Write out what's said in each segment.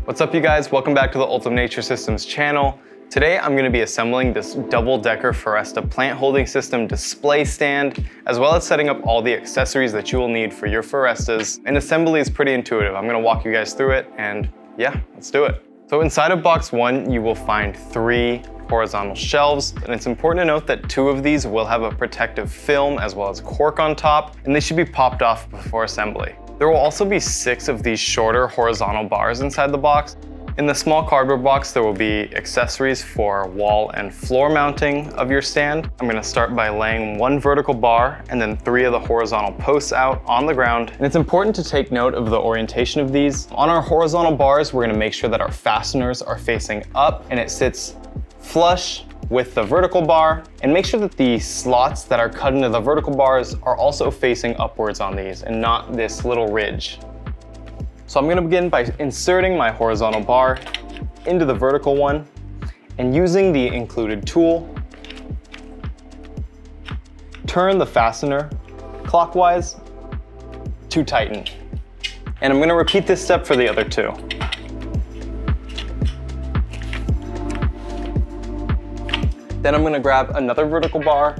What's up you guys? Welcome back to the Ultum Nature Systems channel. Today I'm going to be assembling this double-decker Foresta Plant Holding System display stand, as well as setting up all the accessories that you will need for your Forestas. And assembly is pretty intuitive. I'm going to walk you guys through it and yeah, let's do it. So inside of box one, you will find 3 horizontal shelves, and it's important to note that 2 of these will have a protective film as well as cork on top, and they should be popped off before assembly. There will also be 6 of these shorter horizontal bars inside the box. In the small cardboard box, there will be accessories for wall and floor mounting of your stand. I'm going to start by laying 1 vertical bar and then 3 of the horizontal posts out on the ground. And it's important to take note of the orientation of these. On our horizontal bars, we're going to make sure that our fasteners are facing up and it sits flush with the vertical bar, and make sure that the slots that are cut into the vertical bars are also facing upwards on these and not this little ridge. So I'm going to begin by inserting my horizontal bar into the vertical one and using the included tool, turn the fastener clockwise to tighten. And I'm going to repeat this step for the other 2. Then I'm going to grab another vertical bar,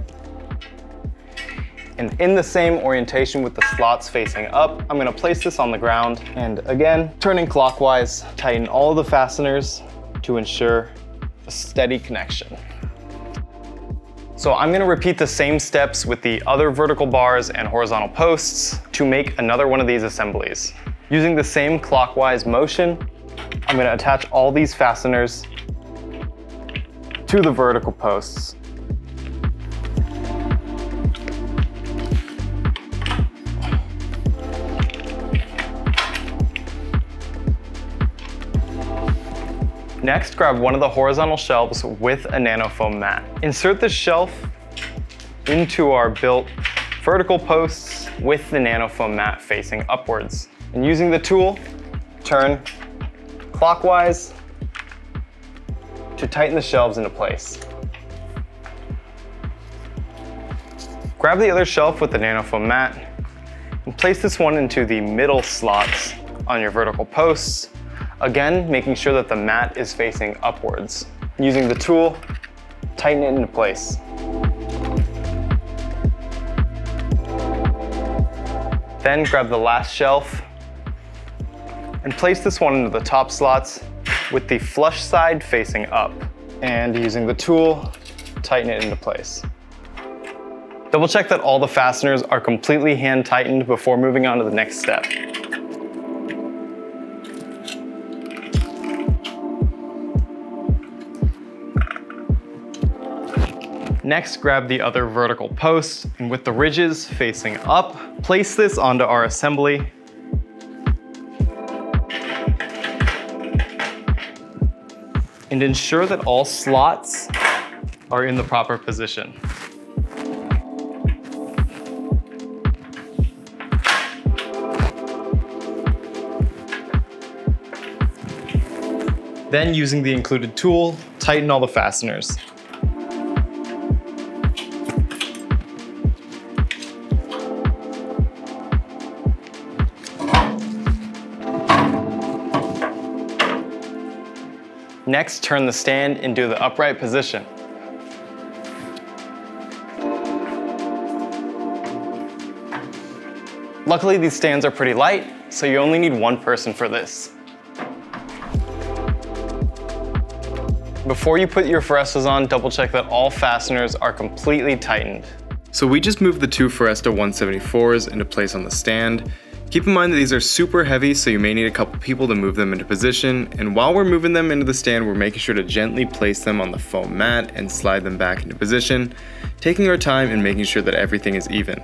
and in the same orientation with the slots facing up, I'm going to place this on the ground, and again, turning clockwise, tighten all of the fasteners to ensure a steady connection. So I'm going to repeat the same steps with the other vertical bars and horizontal posts to make another one of these assemblies. Using the same clockwise motion, I'm going to attach all these fasteners to the vertical posts. Next, grab one of the horizontal shelves with a nanofoam mat. Insert the shelf into our built vertical posts with the nanofoam mat facing upwards. And using the tool, turn clockwise to tighten the shelves into place. Grab the other shelf with the nanofoam mat and place this one into the middle slots on your vertical posts. Again, making sure that the mat is facing upwards. Using the tool, tighten it into place. Then grab the last shelf and place this one into the top slots with the flush side facing up. And using the tool, tighten it into place. Double check that all the fasteners are completely hand tightened before moving on to the next step. Next, grab the other vertical posts, and with the ridges facing up, place this onto our assembly. And ensure that all slots are in the proper position. Then, using the included tool, tighten all the fasteners. Next, turn the stand into the upright position. Luckily, these stands are pretty light, so you only need 1 person for this. Before you put your Forestas on, double check that all fasteners are completely tightened. So we just moved the 2 Foresta 174s into place on the stand. Keep in mind that these are super heavy, so you may need a couple people to move them into position, and while we're moving them into the stand, we're making sure to gently place them on the foam mat and slide them back into position, taking our time and making sure that everything is even.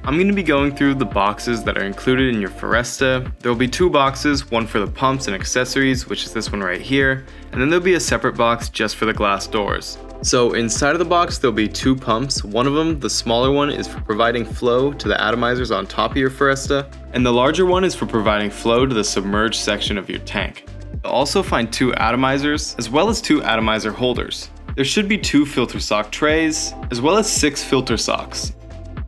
I'm going to be going through the boxes that are included in your Foresta. There will be 2 boxes, one for the pumps and accessories, which is this one right here, and then there'll be a separate box just for the glass doors. So inside of the box, there'll be 2 pumps. One of them, the smaller one, is for providing flow to the atomizers on top of your Foresta, and the larger one is for providing flow to the submerged section of your tank. You'll also find 2 atomizers, as well as 2 atomizer holders. There should be 2 filter sock trays, as well as 6 filter socks.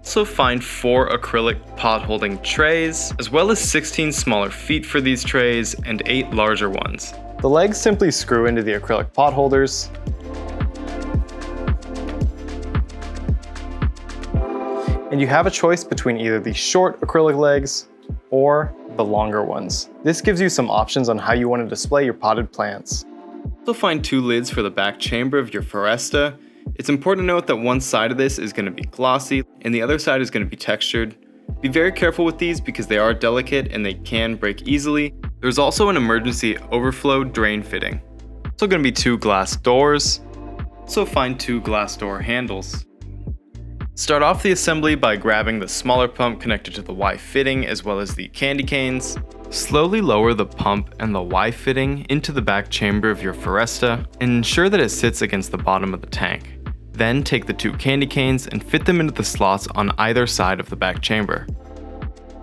Also find 4 acrylic pot holding trays, as well as 16 smaller feet for these trays and 8 larger ones. The legs simply screw into the acrylic pot holders. And you have a choice between either the short acrylic legs or the longer ones. This gives you some options on how you want to display your potted plants. Also find 2 lids for the back chamber of your Foresta. It's important to note that one side of this is going to be glossy and the other side is going to be textured. Be very careful with these because they are delicate and they can break easily. There's also an emergency overflow drain fitting. Also going to be 2 glass doors. Also find 2 glass door handles. Start off the assembly by grabbing the smaller pump connected to the Y fitting as well as the candy canes. Slowly lower the pump and the Y fitting into the back chamber of your Foresta and ensure that it sits against the bottom of the tank. Then take the 2 candy canes and fit them into the slots on either side of the back chamber.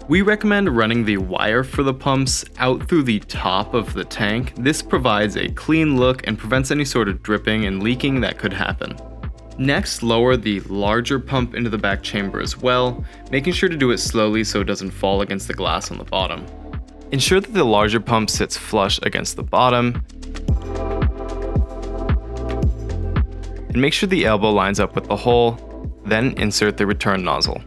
We recommend running the wire for the pumps out through the top of the tank. This provides a clean look and prevents any sort of dripping and leaking that could happen. Next, lower the larger pump into the back chamber as well, making sure to do it slowly so it doesn't fall against the glass on the bottom. Ensure that the larger pump sits flush against the bottom, and make sure the elbow lines up with the hole, then insert the return nozzle.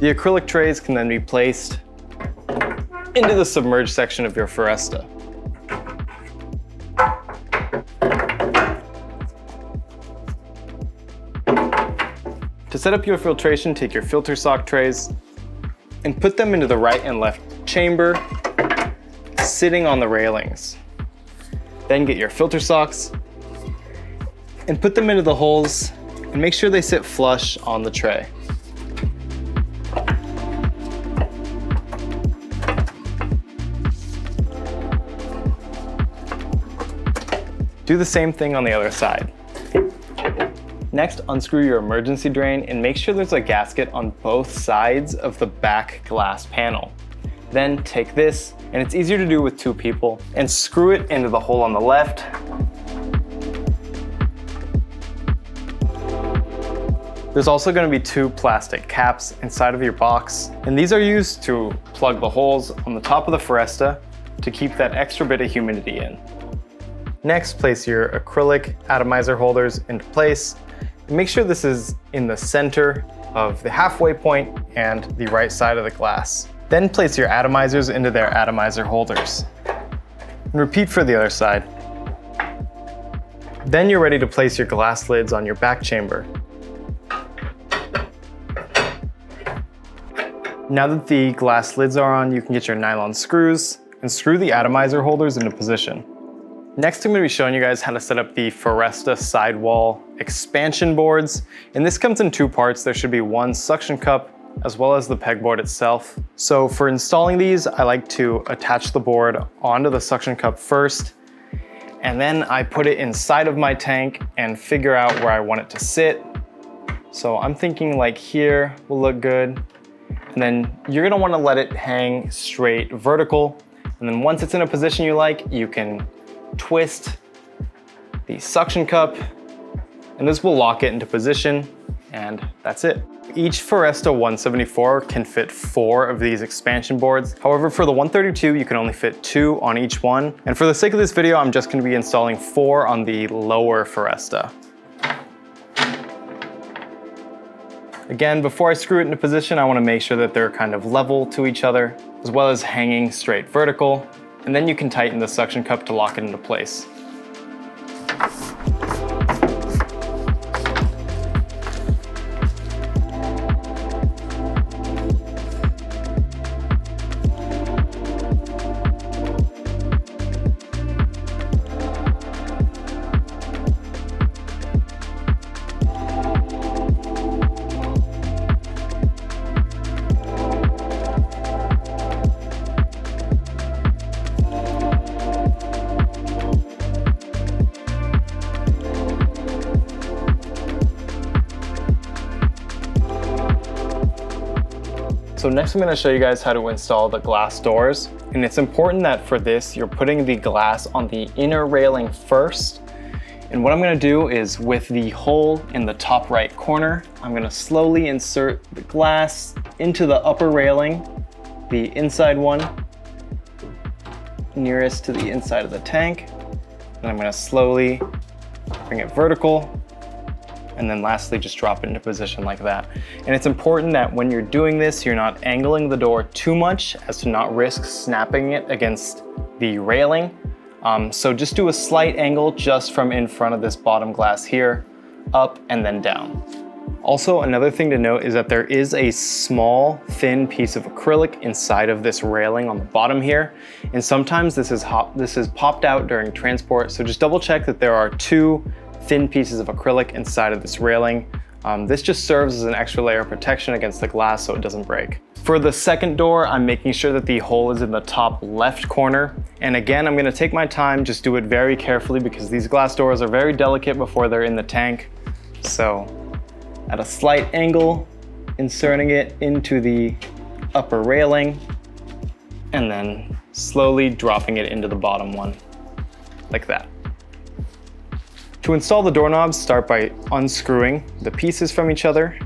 The acrylic trays can then be placed into the submerged section of your Foresta. To set up your filtration, take your filter sock trays and put them into the right and left chamber, sitting on the railings. Then get your filter socks and put them into the holes and make sure they sit flush on the tray. Do the same thing on the other side. Next, unscrew your emergency drain and make sure there's a gasket on both sides of the back glass panel. Then take this, and it's easier to do with 2 people, and screw it into the hole on the left. There's also going to be 2 plastic caps inside of your box, and these are used to plug the holes on the top of the Foresta to keep that extra bit of humidity in. Next, place your acrylic atomizer holders into place. And make sure this is in the center of the halfway point and the right side of the glass. Then place your atomizers into their atomizer holders. And repeat for the other side. Then you're ready to place your glass lids on your back chamber. Now that the glass lids are on, you can get your nylon screws and screw the atomizer holders into position. Next, I'm going to be showing you guys how to set up the Foresta sidewall expansion boards. And this comes in 2 parts. There should be 1 suction cup as well as the pegboard itself. So for installing these, I like to attach the board onto the suction cup first, and then I put it inside of my tank and figure out where I want it to sit. So I'm thinking like here will look good. And then you're going to want to let it hang straight vertical. And then once it's in a position you like, you can twist the suction cup and this will lock it into position, and that's it. Each Foresta 174 can fit 4 of these expansion boards. However, for the 132, you can only fit 2 on each one. And for the sake of this video, I'm just going to be installing 4 on the lower Foresta. Again, before I screw it into position, I want to make sure that they're kind of level to each other, as well as hanging straight vertical. And then you can tighten the suction cup to lock it into place. So next I'm going to show you guys how to install the glass doors. And it's important that for this, you're putting the glass on the inner railing first. And what I'm gonna do is, with the hole in the top right corner, I'm gonna slowly insert the glass into the upper railing, the inside one, nearest to the inside of the tank. And I'm gonna slowly bring it vertical, and then lastly, just drop it into position like that. And it's important that when you're doing this, you're not angling the door too much as to not risk snapping it against the railing. So just do a slight angle just from in front of this bottom glass here, up and then down. Also, another thing to note is that there is a small, thin piece of acrylic inside of this railing on the bottom here. And sometimes this is popped out during transport. So just double check that there are 2 thin pieces of acrylic inside of this railing. This just serves as an extra layer of protection against the glass so it doesn't break. For the second door, I'm making sure that the hole is in the top left corner. And again, I'm gonna take my time, just do it very carefully because these glass doors are very delicate before they're in the tank. So at a slight angle, inserting it into the upper railing, and then slowly dropping it into the bottom one, like that. To install the doorknobs, start by unscrewing the pieces from each other,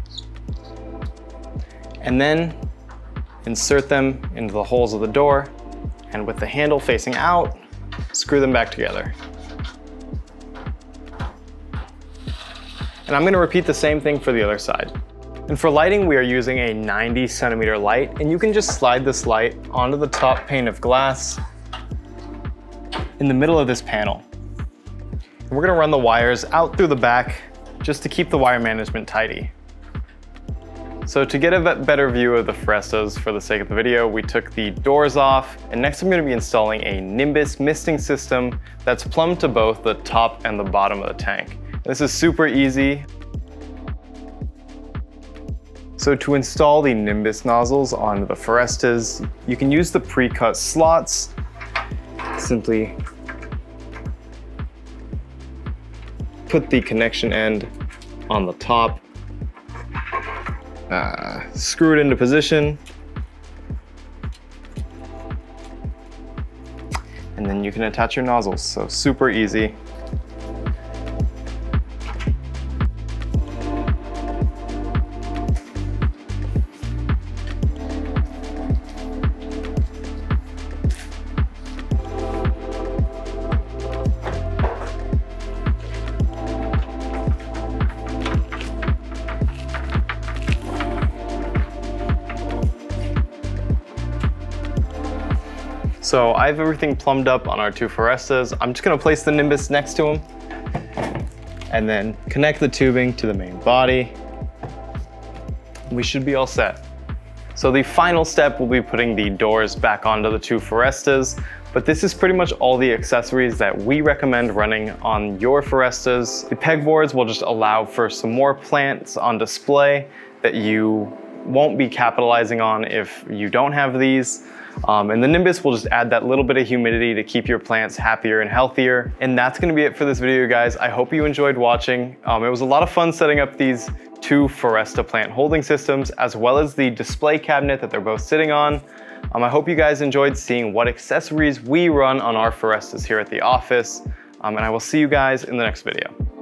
and then insert them into the holes of the door, and with the handle facing out, screw them back together. And I'm gonna repeat the same thing for the other side. And for lighting, we are using a 90 centimeter light, and you can just slide this light onto the top pane of glass in the middle of this panel. And we're gonna run the wires out through the back just to keep the wire management tidy. So to get a better view of the Forestas for the sake of the video, we took the doors off, and next I'm gonna be installing a Nimbus misting system that's plumbed to both the top and the bottom of the tank. This is super easy. So to install the Nimbus nozzles on the Forestas, you can use the pre-cut slots. Simply put the connection end on the top, screw it into position, and then you can attach your nozzles. So super easy. So I have everything plumbed up on our 2 Forestas. I'm just gonna place the Nimbus next to them and then connect the tubing to the main body. We should be all set. So the final step will be putting the doors back onto the 2 Forestas, but this is pretty much all the accessories that we recommend running on your Forestas. The pegboards will just allow for some more plants on display that you won't be capitalizing on if you don't have these. And the Nimbus will just add that little bit of humidity to keep your plants happier and healthier. And that's gonna be it for this video, guys. I hope you enjoyed watching. It was a lot of fun setting up these 2 Foresta Plant Holding Systems, as well as the display cabinet that they're both sitting on. I hope you guys enjoyed seeing what accessories we run on our Forestas here at the office. And I will see you guys in the next video.